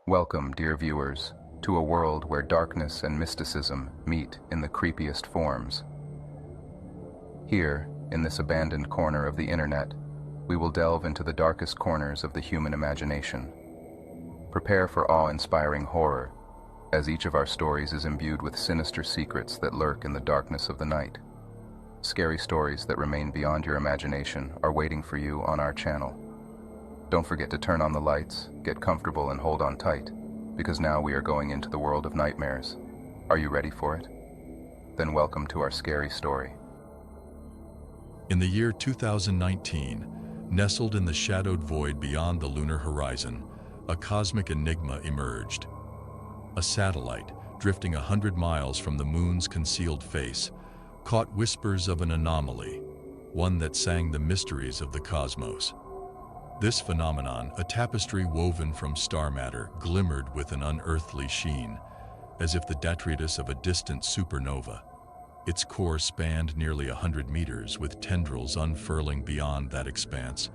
Welcome, dear viewers, to a world where darkness and mysticism meet in the creepiest forms. Here, in this abandoned corner of the internet, we will delve into the darkest corners of the human imagination. Prepare for awe-inspiring horror, as each of our stories is imbued with sinister secrets that lurk in the darkness of the night. Scary stories that remain beyond your imagination are waiting for you on our channel. Don't forget to turn on the lights, get comfortable, and hold on tight, because now we are going into the world of nightmares. Are you ready for it? Then welcome to our scary story. In the year 2019, nestled in the shadowed void beyond the lunar horizon, a cosmic enigma emerged. A satellite, drifting 100 miles from the moon's concealed face, caught whispers of an anomaly, one that sang the mysteries of the cosmos. This phenomenon, a tapestry woven from star matter, glimmered with an unearthly sheen, as if the detritus of a distant supernova. Its core spanned nearly 100 meters, with tendrils unfurling beyond that expanse,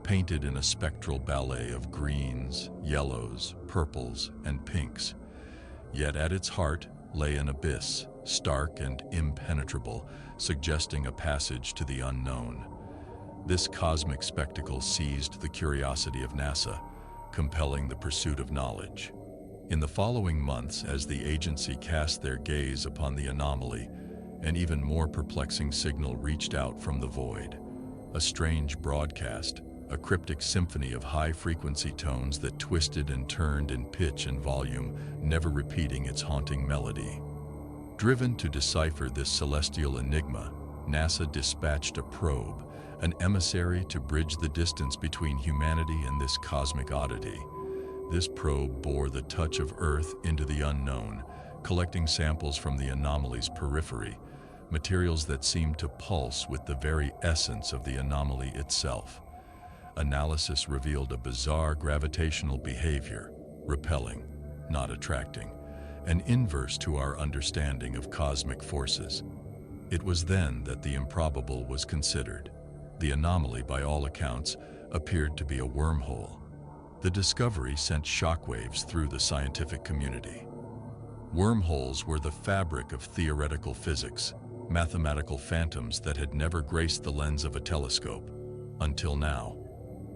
painted in a spectral ballet of greens, yellows, purples, and pinks. Yet at its heart lay an abyss, stark and impenetrable, suggesting a passage to the unknown. This cosmic spectacle seized the curiosity of NASA, compelling the pursuit of knowledge. In the following months, as the agency cast their gaze upon the anomaly, an even more perplexing signal reached out from the void. A strange broadcast, a cryptic symphony of high-frequency tones that twisted and turned in pitch and volume, never repeating its haunting melody. Driven to decipher this celestial enigma, NASA dispatched a probe, an emissary to bridge the distance between humanity and this cosmic oddity. This probe bore the touch of Earth into the unknown, collecting samples from the anomaly's periphery, materials that seemed to pulse with the very essence of the anomaly itself. Analysis revealed a bizarre gravitational behavior, repelling, not attracting, an inverse to our understanding of cosmic forces. It was then that the improbable was considered. The anomaly, by all accounts, appeared to be a wormhole. The discovery sent shockwaves through the scientific community. Wormholes were the fabric of theoretical physics, mathematical phantoms that had never graced the lens of a telescope, until now.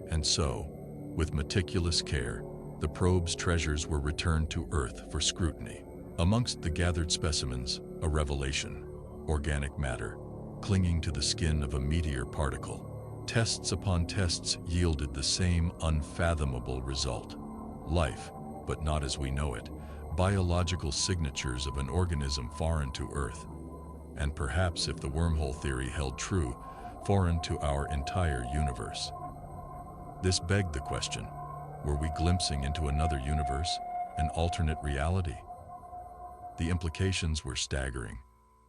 And so, with meticulous care, the probe's treasures were returned to Earth for scrutiny. Amongst the gathered specimens, a revelation: organic matter, clinging to the skin of a meteor particle. Tests upon tests yielded the same unfathomable result. Life, but not as we know it, biological signatures of an organism foreign to Earth. And perhaps, if the wormhole theory held true, foreign to our entire universe. This begged the question: were we glimpsing into another universe, an alternate reality? The implications were staggering.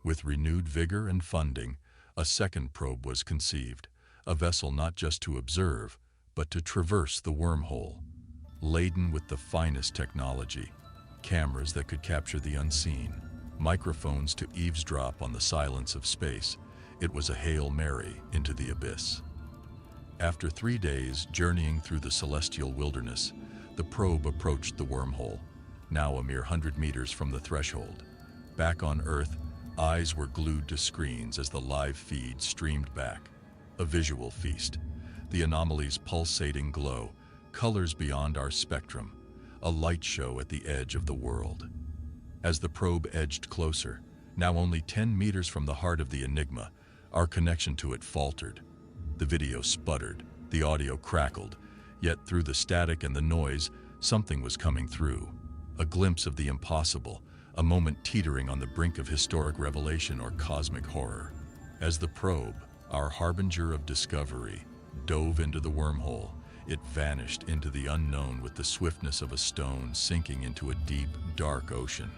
With renewed vigor and funding, a second probe was conceived, a vessel not just to observe, but to traverse the wormhole. Laden with the finest technology, cameras that could capture the unseen, microphones to eavesdrop on the silence of space, it was a Hail Mary into the abyss. After 3 days journeying through the celestial wilderness, the probe approached the wormhole, now a mere 100 meters from the threshold. Back on Earth, eyes were glued to screens as the live feed streamed back. A visual feast. The anomaly's pulsating glow, colors beyond our spectrum, a light show at the edge of the world. As the probe edged closer, now only 10 meters from the heart of the enigma, our connection to it faltered. The video sputtered, the audio crackled, yet through the static and the noise, something was coming through. A glimpse of the impossible, a moment teetering on the brink of historic revelation or cosmic horror. As the probe, our harbinger of discovery, dove into the wormhole, it vanished into the unknown with the swiftness of a stone sinking into a deep, dark ocean.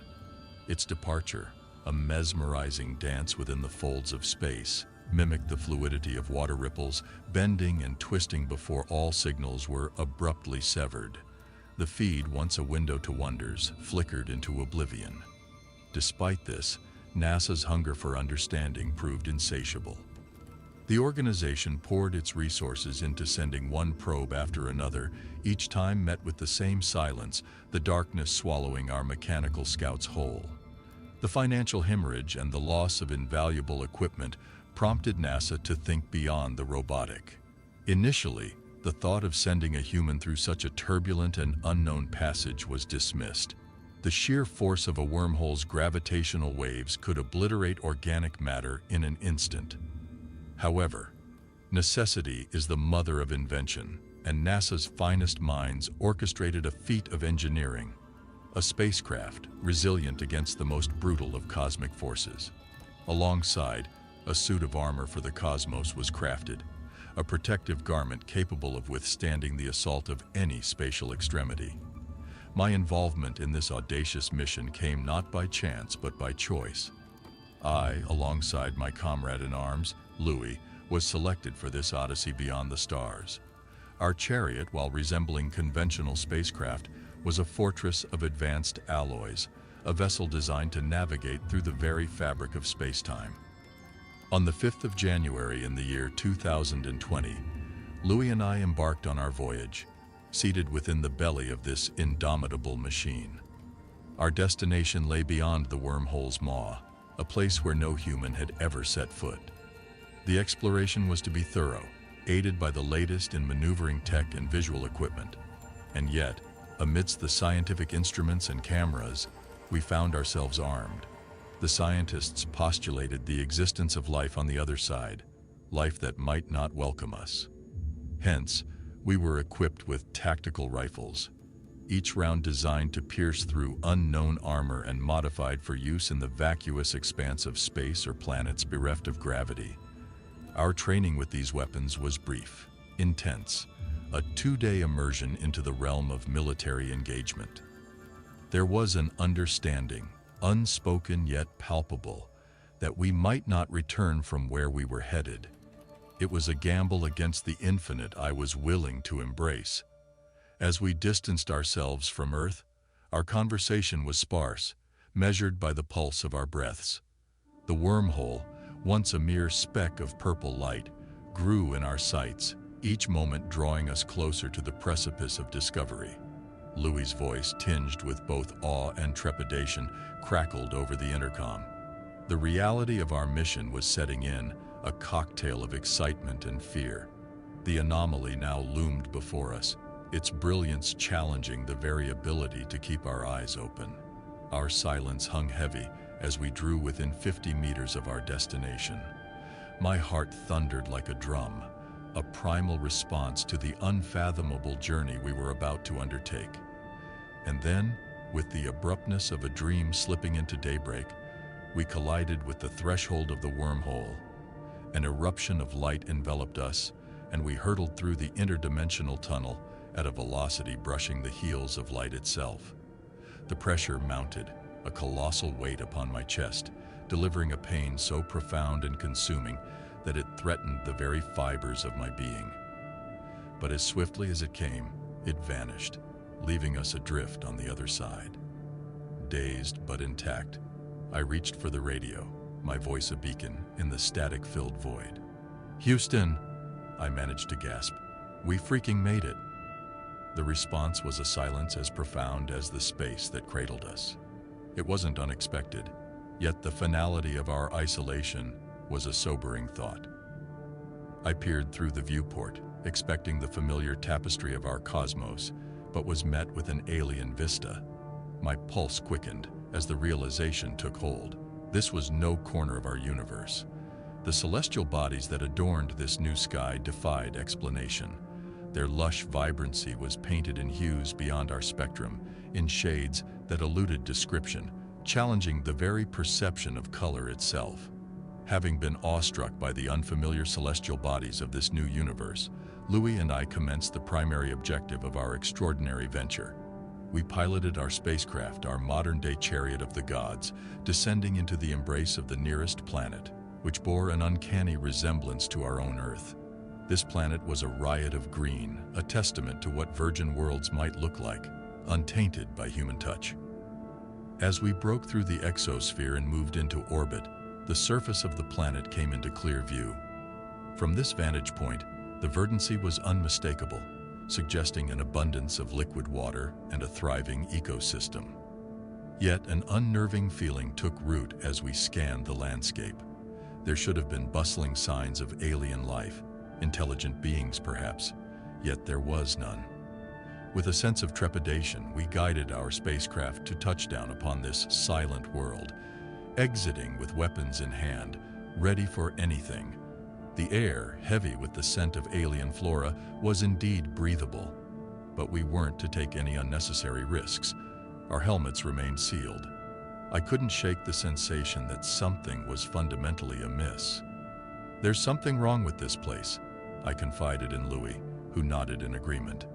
Its departure, a mesmerizing dance within the folds of space, mimicked the fluidity of water ripples, bending and twisting before all signals were abruptly severed. The feed, once a window to wonders, flickered into oblivion. Despite this, NASA's hunger for understanding proved insatiable. The organization poured its resources into sending one probe after another, each time met with the same silence, the darkness swallowing our mechanical scouts whole. The financial hemorrhage and the loss of invaluable equipment prompted NASA to think beyond the robotic. Initially, the thought of sending a human through such a turbulent and unknown passage was dismissed. The sheer force of a wormhole's gravitational waves could obliterate organic matter in an instant. However, necessity is the mother of invention, and NASA's finest minds orchestrated a feat of engineering, a spacecraft resilient against the most brutal of cosmic forces. Alongside, a suit of armor for the cosmos was crafted, a protective garment capable of withstanding the assault of any spatial extremity. My involvement in this audacious mission came not by chance but by choice. I, alongside my comrade in arms, Louis, was selected for this odyssey beyond the stars. Our chariot, while resembling conventional spacecraft, was a fortress of advanced alloys, a vessel designed to navigate through the very fabric of space-time. On the 5th of January in the year 2020, Louis and I embarked on our voyage, seated within the belly of this indomitable machine. Our destination lay beyond the wormhole's maw, a place where no human had ever set foot. The exploration was to be thorough, aided by the latest in maneuvering tech and visual equipment. And yet, amidst the scientific instruments and cameras, we found ourselves armed. The scientists postulated the existence of life on the other side, life that might not welcome us. Hence, we were equipped with tactical rifles, each round designed to pierce through unknown armor and modified for use in the vacuous expanse of space or planets bereft of gravity. Our training with these weapons was brief, intense, a 2-day immersion into the realm of military engagement. There was an understanding, unspoken yet palpable, that we might not return from where we were headed. It was a gamble against the infinite I was willing to embrace. As we distanced ourselves from Earth, our conversation was sparse, measured by the pulse of our breaths. The wormhole, once a mere speck of purple light, grew in our sights, each moment drawing us closer to the precipice of discovery. Louis's voice, tinged with both awe and trepidation, crackled over the intercom. The reality of our mission was setting in, a cocktail of excitement and fear. The anomaly now loomed before us, its brilliance challenging the very ability to keep our eyes open. Our silence hung heavy as we drew within 50 meters of our destination. My heart thundered like a drum, a primal response to the unfathomable journey we were about to undertake. And then, with the abruptness of a dream slipping into daybreak, we collided with the threshold of the wormhole. An eruption of light enveloped us, and we hurtled through the interdimensional tunnel at a velocity brushing the heels of light itself. The pressure mounted, a colossal weight upon my chest, delivering a pain so profound and consuming that it threatened the very fibers of my being. But as swiftly as it came, it vanished, leaving us adrift on the other side. Dazed but intact, I reached for the radio, my voice a beacon in the static-filled void. "Houston," I managed to gasp. "We freaking made it." The response was a silence as profound as the space that cradled us. It wasn't unexpected, yet the finality of our isolation was a sobering thought. I peered through the viewport, expecting the familiar tapestry of our cosmos, but was met with an alien vista. My pulse quickened as the realization took hold. This was no corner of our universe. The celestial bodies that adorned this new sky defied explanation. Their lush vibrancy was painted in hues beyond our spectrum, in shades that eluded description, challenging the very perception of color itself. Having been awestruck by the unfamiliar celestial bodies of this new universe, Louis and I commenced the primary objective of our extraordinary venture. We piloted our spacecraft, our modern-day chariot of the gods, descending into the embrace of the nearest planet, which bore an uncanny resemblance to our own Earth. This planet was a riot of green, a testament to what virgin worlds might look like, untainted by human touch. As we broke through the exosphere and moved into orbit, the surface of the planet came into clear view. From this vantage point, the verdancy was unmistakable, suggesting an abundance of liquid water and a thriving ecosystem. Yet an unnerving feeling took root as we scanned the landscape. There should have been bustling signs of alien life, intelligent beings perhaps, yet there was none. With a sense of trepidation, we guided our spacecraft to touchdown upon this silent world, exiting with weapons in hand, ready for anything. The air, heavy with the scent of alien flora, was indeed breathable, but we weren't to take any unnecessary risks. Our helmets remained sealed. I couldn't shake the sensation that something was fundamentally amiss. "There's something wrong with this place," I confided in Louis, who nodded in agreement.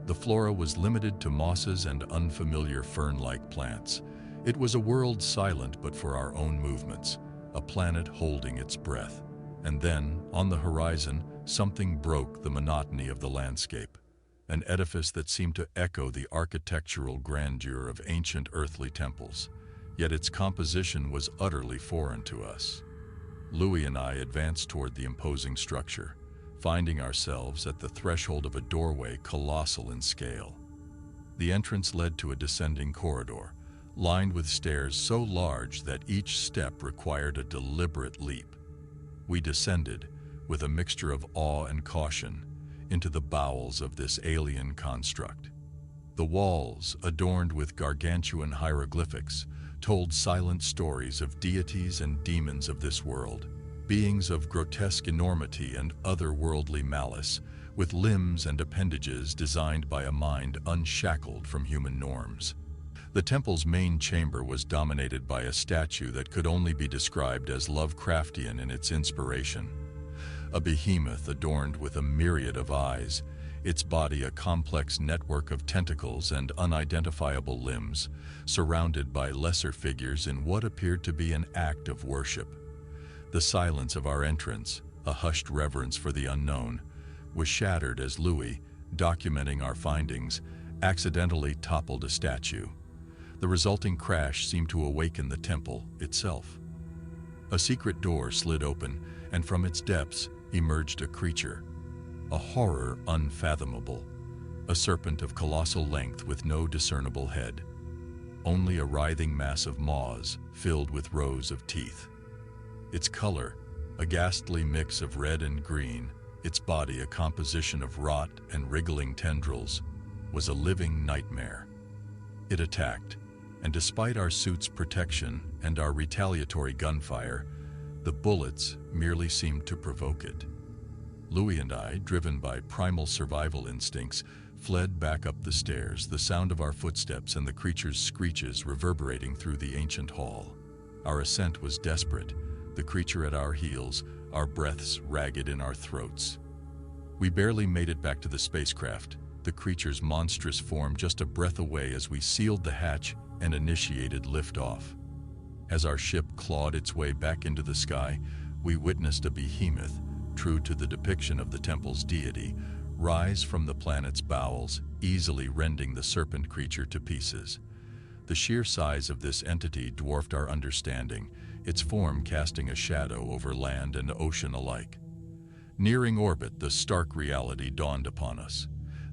The flora was limited to mosses and unfamiliar fern-like plants. It was a world silent but for our own movements, a planet holding its breath. And then, on the horizon, something broke the monotony of the landscape. An edifice that seemed to echo the architectural grandeur of ancient earthly temples, yet its composition was utterly foreign to us. Louis and I advanced toward the imposing structure, finding ourselves at the threshold of a doorway colossal in scale. The entrance led to a descending corridor, lined with stairs so large that each step required a deliberate leap. We descended, with a mixture of awe and caution, into the bowels of this alien construct. The walls, adorned with gargantuan hieroglyphics, told silent stories of deities and demons of this world, beings of grotesque enormity and otherworldly malice, with limbs and appendages designed by a mind unshackled from human norms. The temple's main chamber was dominated by a statue that could only be described as Lovecraftian in its inspiration. A behemoth adorned with a myriad of eyes, its body a complex network of tentacles and unidentifiable limbs, surrounded by lesser figures in what appeared to be an act of worship. The silence of our entrance, a hushed reverence for the unknown, was shattered as Louis, documenting our findings, accidentally toppled a statue. The resulting crash seemed to awaken the temple itself. A secret door slid open, and from its depths emerged a creature, a horror unfathomable, a serpent of colossal length with no discernible head, only a writhing mass of maws filled with rows of teeth. Its color, a ghastly mix of red and green, its body a composition of rot and wriggling tendrils, was a living nightmare. It attacked, and despite our suit's protection and our retaliatory gunfire, the bullets merely seemed to provoke it. Louis and I, driven by primal survival instincts, fled back up the stairs, the sound of our footsteps and the creature's screeches reverberating through the ancient hall. Our ascent was desperate, the creature at our heels, our breaths ragged in our throats. We barely made it back to the spacecraft, the creature's monstrous form just a breath away as we sealed the hatch and initiated liftoff. As our ship clawed its way back into the sky, we witnessed a behemoth, true to the depiction of the temple's deity, rise from the planet's bowels, easily rending the serpent creature to pieces. The sheer size of this entity dwarfed our understanding, its form casting a shadow over land and ocean alike. Nearing orbit, the stark reality dawned upon us.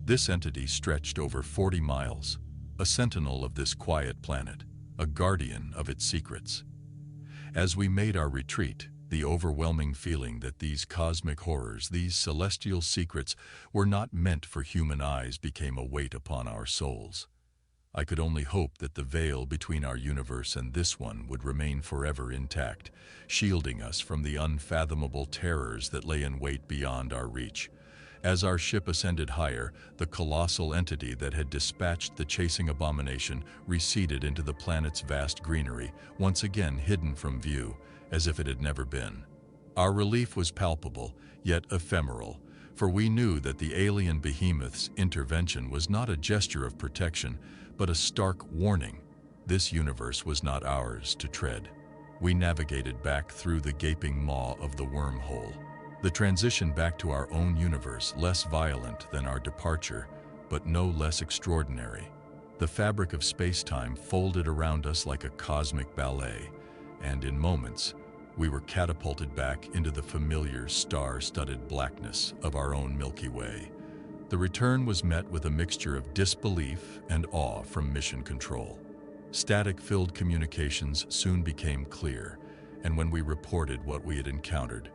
This entity stretched over 40 miles, a sentinel of this quiet planet, a guardian of its secrets. As we made our retreat, the overwhelming feeling that these cosmic horrors, these celestial secrets, were not meant for human eyes became a weight upon our souls. I could only hope that the veil between our universe and this one would remain forever intact, shielding us from the unfathomable terrors that lay in wait beyond our reach. As our ship ascended higher, the colossal entity that had dispatched the chasing abomination receded into the planet's vast greenery, once again hidden from view, as if it had never been. Our relief was palpable, yet ephemeral, for we knew that the alien behemoth's intervention was not a gesture of protection, but a stark warning. This universe was not ours to tread. We navigated back through the gaping maw of the wormhole. The transition back to our own universe, less violent than our departure, but no less extraordinary. The fabric of space-time folded around us like a cosmic ballet, and in moments, we were catapulted back into the familiar star-studded blackness of our own Milky Way. The return was met with a mixture of disbelief and awe from mission control. Static-filled communications soon became clear, and when we reported what we had encountered,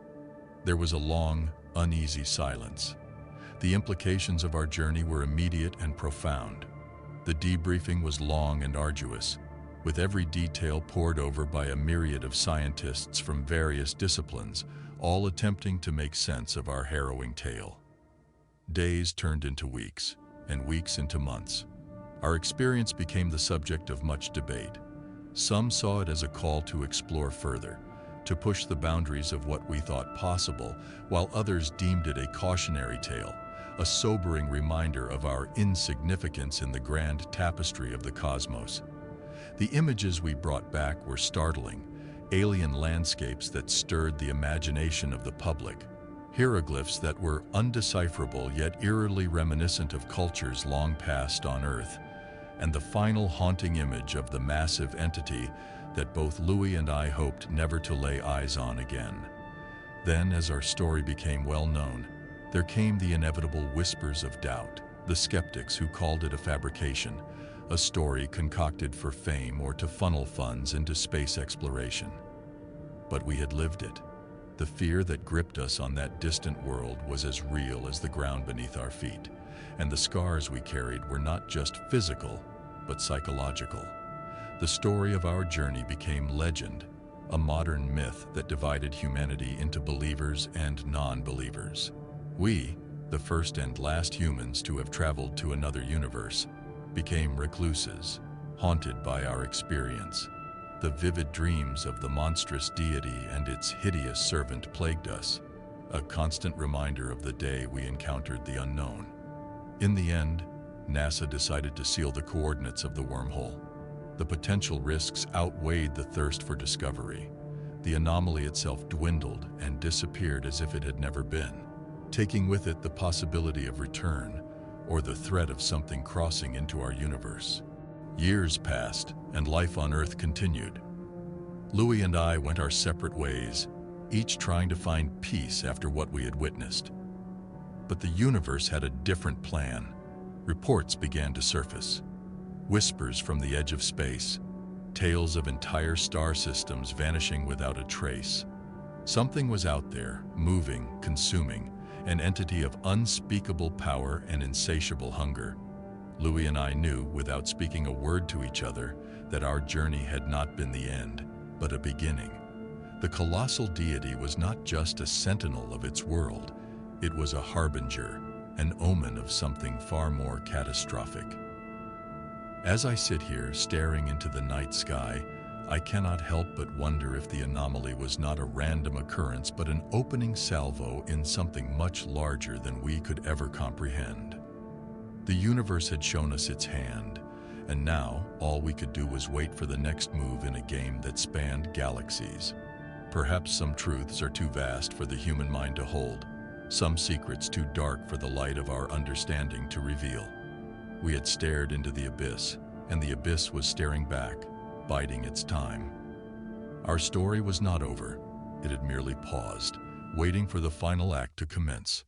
there was a long, uneasy silence. The implications of our journey were immediate and profound. The debriefing was long and arduous, with every detail pored over by a myriad of scientists from various disciplines, all attempting to make sense of our harrowing tale. Days turned into weeks, and weeks into months. Our experience became the subject of much debate. Some saw it as a call to explore further, to push the boundaries of what we thought possible, while others deemed it a cautionary tale, a sobering reminder of our insignificance in the grand tapestry of the cosmos. The images we brought back were startling, alien landscapes that stirred the imagination of the public, hieroglyphs that were undecipherable yet eerily reminiscent of cultures long past on Earth, and the final haunting image of the massive entity that both Louis and I hoped never to lay eyes on again. Then, as our story became well known, there came the inevitable whispers of doubt, the skeptics who called it a fabrication, a story concocted for fame or to funnel funds into space exploration. But we had lived it. The fear that gripped us on that distant world was as real as the ground beneath our feet, and the scars we carried were not just physical, but psychological. The story of our journey became legend, a modern myth that divided humanity into believers and non-believers. We, the first and last humans to have traveled to another universe, became recluses, haunted by our experience. The vivid dreams of the monstrous deity and its hideous servant plagued us, a constant reminder of the day we encountered the unknown. In the end, NASA decided to seal the coordinates of the wormhole. The potential risks outweighed the thirst for discovery. The anomaly itself dwindled and disappeared as if it had never been, taking with it the possibility of return or the threat of something crossing into our universe. Years passed, and life on Earth continued. Louis and I went our separate ways, each trying to find peace after what we had witnessed. But the universe had a different plan. Reports began to surface. Whispers from the edge of space, tales of entire star systems vanishing without a trace. Something was out there, moving, consuming, an entity of unspeakable power and insatiable hunger. Louis and I knew, without speaking a word to each other, that our journey had not been the end, but a beginning. The colossal deity was not just a sentinel of its world, it was a harbinger, an omen of something far more catastrophic. As I sit here staring into the night sky, I cannot help but wonder if the anomaly was not a random occurrence but an opening salvo in something much larger than we could ever comprehend. The universe had shown us its hand, and now all we could do was wait for the next move in a game that spanned galaxies. Perhaps some truths are too vast for the human mind to hold, some secrets too dark for the light of our understanding to reveal. We had stared into the abyss, and the abyss was staring back, biding its time. Our story was not over. It had merely paused, waiting for the final act to commence.